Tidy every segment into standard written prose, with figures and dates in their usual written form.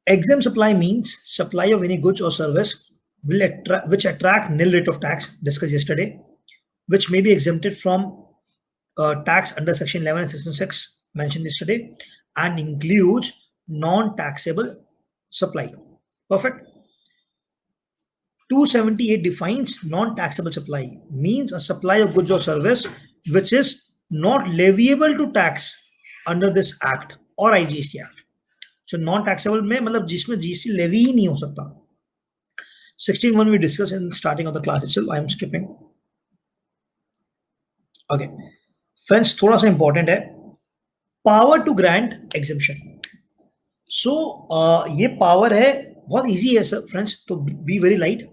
Exempt supply means supply of any goods or service which attract nil rate of tax, discussed yesterday, which may be exempted from tax under section 11 and section 6 mentioned yesterday, and includes non-taxable supply. Perfect. 278 defines non-taxable supply means a supply of goods or service which is not leviable to tax under this act or IGST act. So non-taxable में मतलब जिसमें GST levy ही नहीं हो सकता. 16.1 we discussed in starting of the class itself. I am skipping. Okay, friends, थोड़ा सा important है. Power to grant exemption. So ये power है, बहुत easy है सर friends, तो be very light.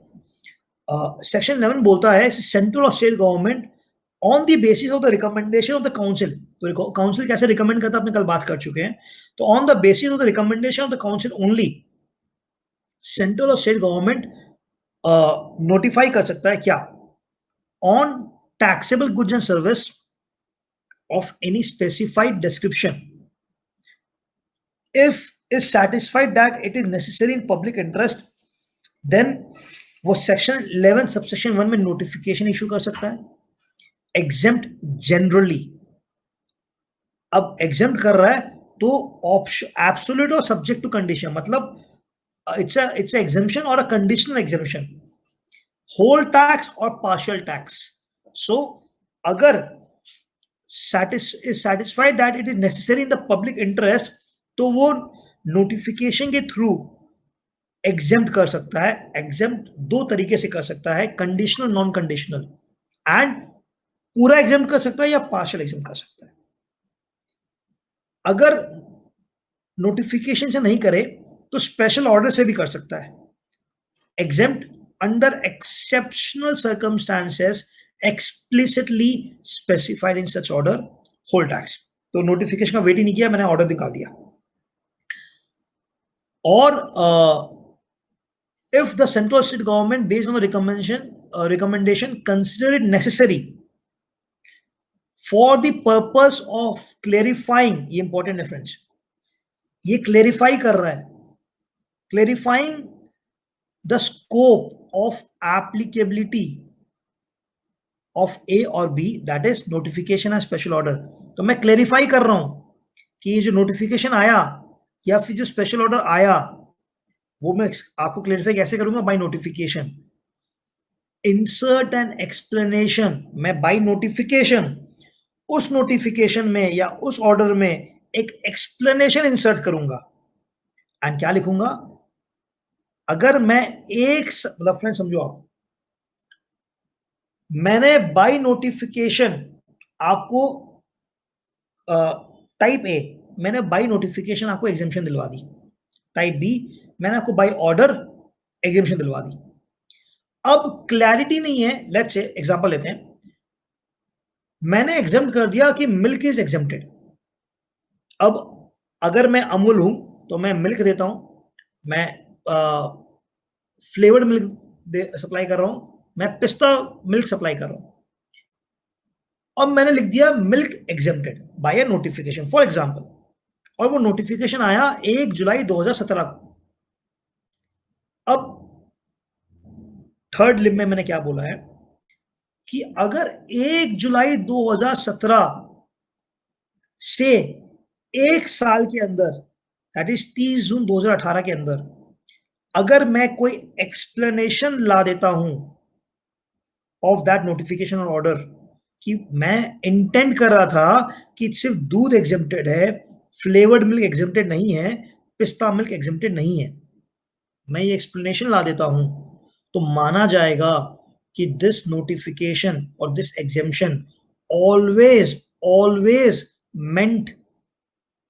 सेक्शन 11 बोलता है सेंट्रल और state government on the basis of the recommendation of the council. तो काउंसिल कैसे रिकमेंड करता है अपने कल बात कर चुके हैं. तो on the basis of the recommendation of the council only central और स्टेट गवर्नमेंट नोटिफाई कर सकता है क्या, on taxable goods and service of any specified description if is satisfied that it is necessary in public interest, then वो section 11 subsection 1 में notification issue कर सकता है. एग्जेम्प्ट जनरली, अब एग्जेम्प्ट कर रहा है तो एब्सोल्यूट और सब्जेक्ट टू कंडीशन, मतलब इट्स एग्जेम्पशन और a conditional exemption, whole tax और पार्शियल टैक्स. सो अगर satisfied that it is necessary in the public interest, तो वो नोटिफिकेशन के थ्रू एग्जेम्प्ट कर सकता है. एग्जेम्प्ट दो तरीके से कर सकता है, कंडीशनल, नॉन कंडीशनल, एंड पूरा एग्जेम्प्ट कर सकता है या पार्शियल एग्जेम्प्ट कर सकता है. अगर नोटिफिकेशन से नहीं करे तो स्पेशल ऑर्डर से भी कर सकता है. Exempt under exceptional circumstances explicitly specified in such order, whole tax. तो नोटिफिकेशन का वेट ही नहीं किया, मैंने ऑर्डर निकाल दिया. और if the central state government based on the recommendation consider it necessary for the purpose of clarifying, ये important difference, ये clarify कर रहा है, clarifying the scope of applicability of A or B, that is notification and special order. तो मैं clarify कर रहा हूं कि ये जो notification आया या फिर जो special order आया वो मैं आपको क्लेरिफाई कैसे करूंगा, by notification. Insert and explanation, मैं बाय नोटिफिकेशन उस नोटिफिकेशन में या उस ऑर्डर में एक एक्सप्लेनेशन इंसर्ट करूंगा. एंड क्या लिखूंगा, अगर मैं एक मतलब फ्रेंड समझो आप, मैंने बाय नोटिफिकेशन आपको टाइप ए, मैंने बाय नोटिफिकेशन आपको एग्जेम्पशन दिलवा दी. टाइप बी, मैंने आपको बाय ऑर्डर एग्जेम्पशन दिलवा दी. अब क्लैरिटी नहीं है. लेट्स से एग्जांपल लेते हैं, मैंने एग्जेम्प्ट कर दिया कि मिल्क इज एग्जेम्प्टेड. अब अगर मैं अमूल हूं तो मैं मिल्क देता हूं, मैं फ्लेवर्ड मिल्क सप्लाई कर रहा हूं, मैं पिस्ता मिल्क सप्लाई कर रहा हूं. अब मैंने लिख दिया milk exempted by a notification for example, और वो नोटिफिकेशन आया 1 जुलाई 2017 को. अब थर्ड लिप में मैंने क्या बोला है कि अगर 1 जुलाई 2017 से एक साल के अंदर, दैट इज 30 जून 2018 के अंदर, अगर मैं कोई एक्सप्लेनेशन ला देता हूं ऑफ दैट नोटिफिकेशन और ऑर्डर कि मैं इंटेंड कर रहा था कि सिर्फ दूध एग्जेम्प्टेड है, फ्लेवर्ड मिल्क एग्जेम्प्टेड नहीं है, पिस्ता मिल्क एग्जेम्प्टेड नहीं है, मैं ये एक्सप्लेनेशन ला देता हूं, तो माना जाएगा कि दिस नोटिफिकेशन और this exemption always meant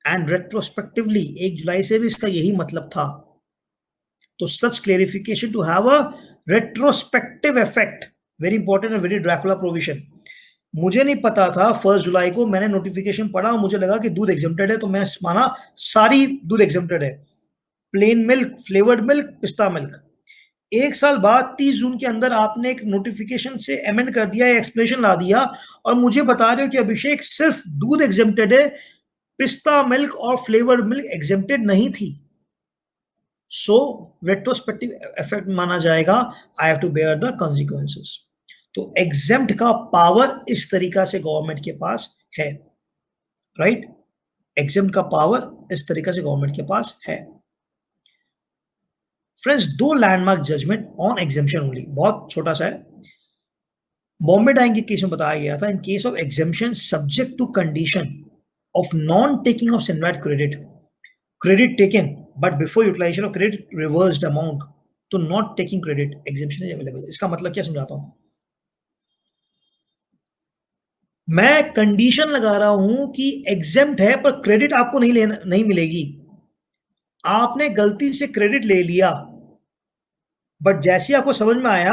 and retrospectively 1 जुलाई से भी इसका यही मतलब था. तो such clarification to have a retrospective effect, very important and very draconian provision. मुझे नहीं पता था 1 जुलाई को, मैंने नोटिफिकेशन पढ़ा और मुझे लगा कि दूध एग्जेम्प्टेड है, तो मैं माना सारी दूध एग्जेम्प्टेड है, प्लेन मिल्क, फ्लेवर्ड मिल्क, पिस्ता मिल्क. 1 साल बाद 30 जून के अंदर आपने एक नोटिफिकेशन से अमेंड कर दिया, एक्सप्लेनेशन ला दिया, और मुझे बता रहे हो कि अभिषेक सिर्फ दूध एग्जेम्प्टेड है, पिस्ता मिल्क और फ्लेवर्ड मिल्क एग्जेम्प्टेड नहीं थी. सो रेट्रोस्पेक्टिव इफेक्ट माना जाएगा, I have to bear the consequences. तो एग्जेम्प्ट का पावर इस तरीका से गवर्नमेंट के पास है, राइट? एग्जेम्प्ट का पावर इस तरीका से गवर्नमेंट के पास है। Friends, 2 landmark judgement on exemption only, बहुत छोटा सा है। बॉम्बे डाइंग के केस में बताया गया था, in case of exemption subject to condition of non taking of CENVAT credit taken but before utilization of credit reversed amount, तो not taking credit exemption is available. इसका मतलब क्या समझाता हूं मैं, कंडीशन लगा रहा हूं कि एग्जेम्प्ट है पर क्रेडिट आपको नहीं मिलेगी। आपने गलती से क्रेडिट ले लिया, बट जैसे आपको समझ में आया,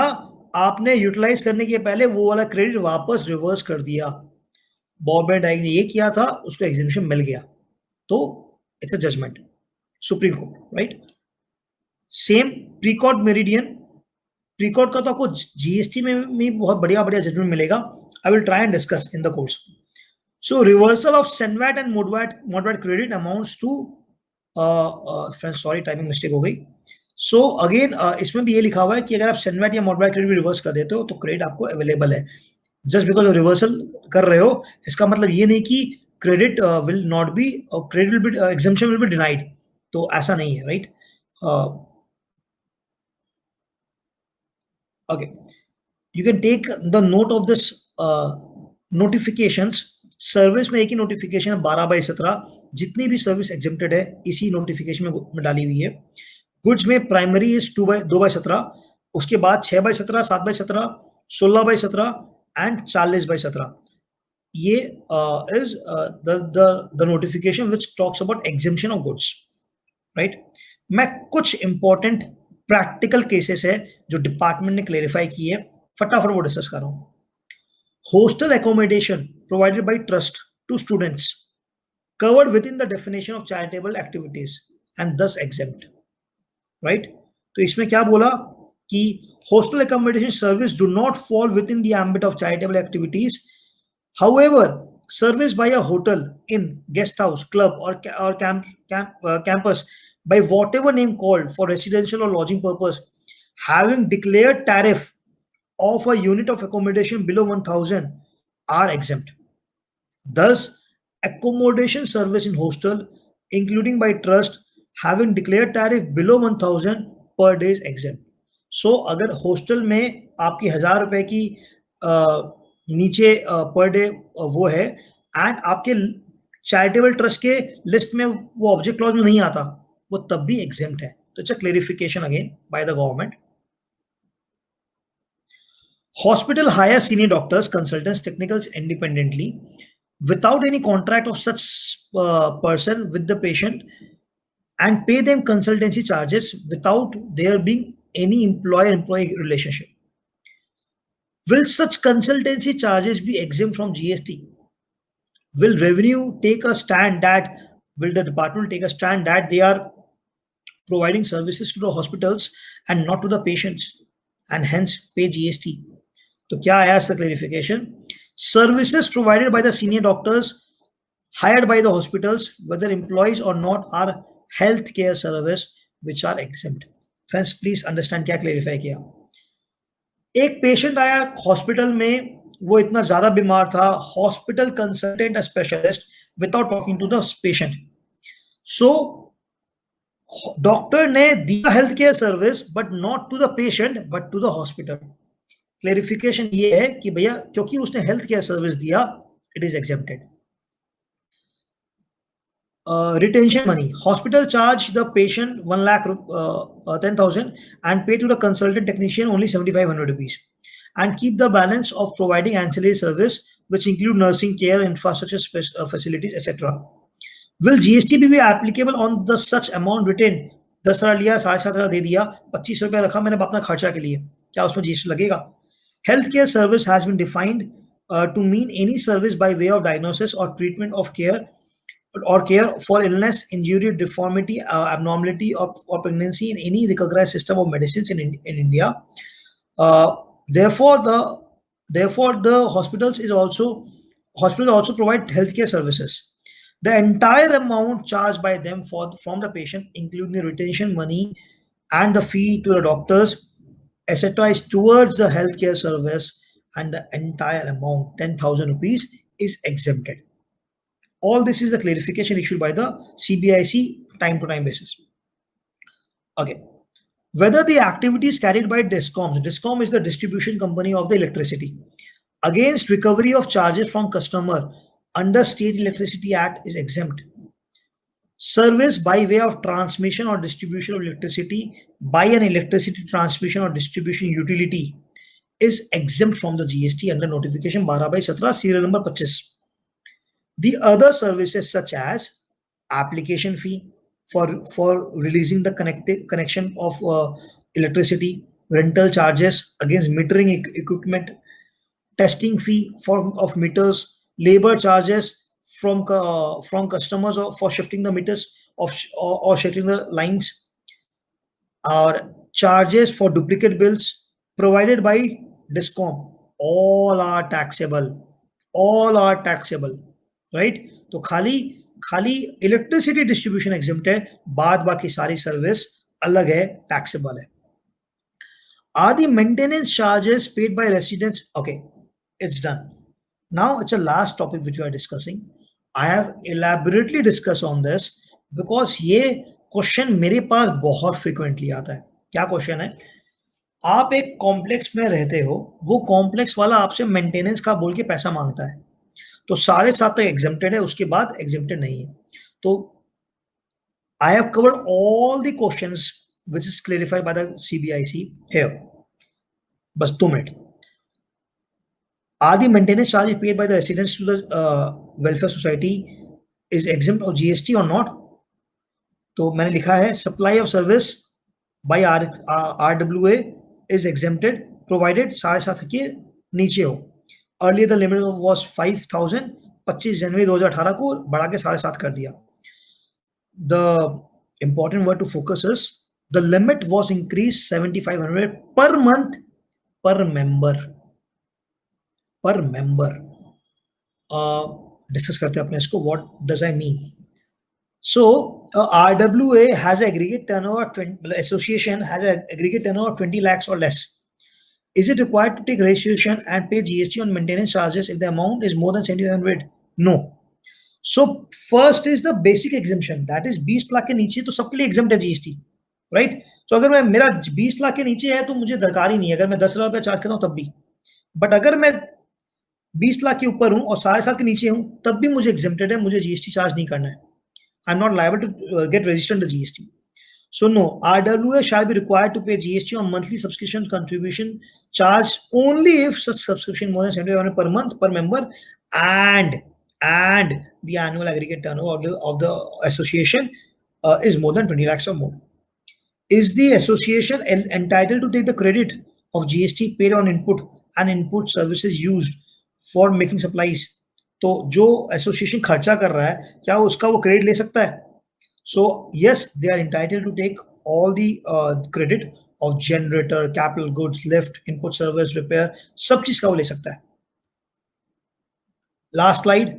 आपने यूटिलाइज करने के पहले वो वाला क्रेडिट वापस रिवर्स कर दिया। बॉम्बे डाइंग ने ये किया था, उसको एग्जेम्पशन मिल गया, तो it's a judgment, supreme court, right? Same Precot Meridian, Precot का तो आपको जीएसटी में भी बहुत बढ़िया बढ़िया जजमेंट मिलेगा। I will try and discuss in the course. So reversal of CENVAT and MODVAT credit amounts to, friends sorry timing mistake हो गई। सो अगेन इसमें भी ये लिखा हुआ है कि अगर आप सेनवैट या मोडवैट क्रेडिट रिवर्स कर देते हो तो क्रेडिट आपको अवेलेबल है। जस्ट बिकॉज ऑफ रिवर्सल कर रहे हो, इसका मतलब ये नहीं कि credit will not be, credit will be, exemption will be denied, तो ऐसा नहीं है, right? Okay, you can take the note of this notifications. Service में एक ही नोटिफिकेशन है 12/17, जितनी भी सर्विस एग्जेम्प्टेड है इसी नोटिफिकेशन में डाली हुई है। गुड्स में प्राइमरी इज 2/17, उसके बाद 6/17, 7/17, 16/17 एंड 40/17। ये is the notification which talks about exemption of goods, right? मैं कुछ इंपॉर्टेंट प्रैक्टिकल केसेस है जो डिपार्टमेंट ने क्लेरिफाई किए, फटाफट वो डिस्कस कर रहा हूं। Hostel accommodation provided by trust to students covered within the definition of charitable activities and thus exempt, right? तो इसमें क्या बोला कि hostel accommodation service do not fall within the ambit of charitable activities. However, service by a hotel, inn, guest house, club, or campus by whatever name called for residential or lodging purpose, having declared tariff of a unit of accommodation below 1,000 are exempt. Thus, accommodation service in hostel, including by trust, having declared tariff below 1,000 per day is exempt. So, अगर hostel में आपकी 1,000 रुपए की नीचे per day वो है, and आपके charitable trust के लिस्ट में वो ऑब्जेक्ट क्लॉज में नहीं आता, वो तब भी एग्जेम्प्ट है। तो it's a clarification again by the government. Hospital hire senior doctors, consultants, technicals independently without any contract of such person with the patient and pay them consultancy charges without there being any employer-employee relationship. Will such consultancy charges be exempt from GST? Will revenue take a stand that, will the department take a stand that they are providing services to the hospitals and not to the patients and hence pay GST? तो क्या आया इसका clarification? Services provided by the senior doctors hired by the hospitals, whether employees or not, are health care service which are exempt. Friends, please understand क्या clarify किया। एक patient आया hospital में, वो इतना ज्यादा बीमार था, hospital consultant a specialist without talking to the patient. So doctor ने दिया health care service but not to the patient but to the hospital. Clarification ये है कि भैया क्योंकि उसने हेल्थ केयर सर्विस दिया, it is exempted. Retention money. Hospital charge the patient 1,10,000 and pay to the consultant technician only 7,500 rupees and keep the balance of providing ancillary service which include nursing care, infrastructure facilities, etc. Will GST be applicable on the such amount retained? 10,000 लिया, 7,500 दे दिया, 25 रुपया रखा मैंने अपना खर्चा के लिए, क्या उसमें GST लगेगा? Healthcare service has been defined to mean any service by way of diagnosis or treatment of care or care for illness, injury, deformity, abnormality or pregnancy in any recognized system of medicines in India. Therefore, the hospitals also provide healthcare services. The entire amount charged by them from the patient, including the retention money and the fee to the doctors, etc., is towards the healthcare service, and the entire amount, 10,000 rupees, is exempted. All this is a clarification issued by the CBIC time to time basis. Okay. Whether the activities carried by DISCOM is the distribution company of the electricity, against recovery of charges from customer under State Electricity Act is exempt. Service by way of transmission or distribution of electricity by an electricity transmission or distribution utility is exempt from the GST under notification 12/17 serial number 25. The other services such as application fee for releasing the connection of electricity, rental charges against metering equipment, testing fee of meters, labor charges from customers or for shifting the meters or shifting the lines, or charges for duplicate bills provided by DISCOM, all are taxable. All are taxable, right? तो खाली खाली electricity distribution exempt है, बाद बाकी सारी service अलग है, taxable है. Are the maintenance charges paid by residents? Okay, it's done. Now it's a last topic which we are discussing. I have elaborately discussed on this because ये question मेरे पास बहुत फ्रीक्वेंटली आता है. क्या क्वेश्चन है? आप एक कॉम्प्लेक्स में रहते हो, वो कॉम्प्लेक्स वाला आपसे मेंटेनेंस का बोल के पैसा मांगता है, तो 7.5 तक एग्जेम्प्टेड है, उसके बाद एग्जेम्प्टेड नहीं है. तो I have covered all the questions which is clarified by the CBIC here. बस 2 minute. Are the maintenance charges paid by the residents to the welfare society is exempt of GST or not? तो मैंने लिखा है supply of service by RWA is exempted provided 7.5 के नीचे हो. Earlier the limit was 5,000. 25 जनवरी 2018 को बढ़ा के 7.5 कर दिया. The important word to focus is the limit was increased 7,500 per month per member. Per member. Discuss करते हैं अपने इसको. What does I mean? So RWA has aggregate turnover 20, association has an aggregate turnover 20 lakhs or less. Is it required to take registration and pay GST on maintenance charges if the amount is more than 7,500? No. So first is the basic exemption, that is 20 lakh के नीचे तो सबके लिए exempt है GST, right? So अगर मैं मेरा 20 लाख के नीचे है तो मुझे दरकार ही नहीं है, अगर मैं 10,000 रुपया चार्ज करता हूँ तब भी. बट अगर मैं 20 लाख के ऊपर हूँ और 7.5 के नीचे हूँ तब भी मुझे exempted है, मुझे GST चार्ज नहीं करना है. I'm not liable to get registered under GST. So no, RWA shall be required to pay GST on monthly subscription contribution charge only if such subscription more than 7,500 per month per member and the annual aggregate turnover of the association is more than 20 lakhs or more. Is the association entitled to take the credit of GST paid on input and input services used for making supplies? तो जो association खर्चा कर रहा है क्या उसका वो credit ले सकता है? So yes, they are entitled to take all the credit of generator, capital goods, lift, input service, repair, सब चीज का वो ले सकता है. Last slide.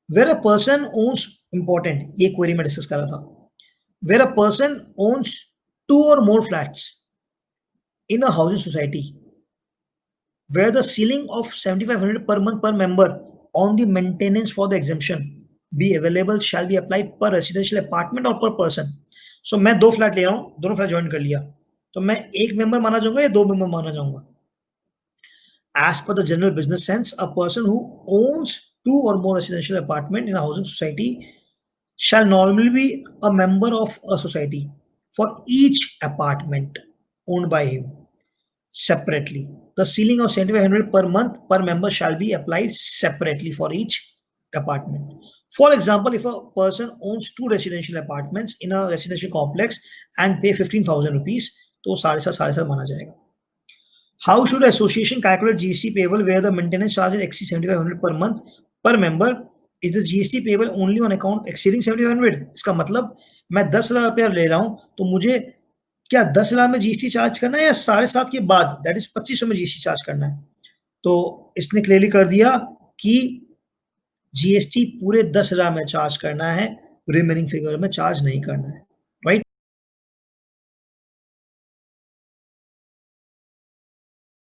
Where a person owns, important, ये क्वेरी में डिस्कस कर रहा था. Where a person owns 2 or more flats in a housing society, where the ceiling of 7,500 per month per member on the maintenance for the exemption be available shall be applied per residential apartment or per person. So मैं 2 flat ले रहा हूँ, दोनों flat join कर लिया, तो मैं 1 member माना जाऊंगा या 2 मेंबर माना जाऊंगा? As per the general business sense, a person who owns 2 or more residential apartment in a housing society shall normally be a member of a society for each apartment owned by him separately. The ceiling of 7,500 per month per member shall be applied separately for each apartment. For example, if a person owns 2 residential apartments in a residential complex and pay 15,000 rupees, तो 7.5 माना जाएगा. How should association calculate GST payable where the maintenance charge exceeds 7,500 per month per member? Is the GST payable only on account exceeding 7,500? इसका मतलब मैं 10,000 रुपया ले रहा हूँ तो मुझे क्या 10,000 में GST चार्ज करना है या 7.5 के बाद, दैट इज 2500 में GST चार्ज करना है? तो इसने क्लियरली कर दिया कि जीएसटी पूरे 10,000 में चार्ज करना है, रिमेनिंग फिगर में चार्ज नहीं करना है।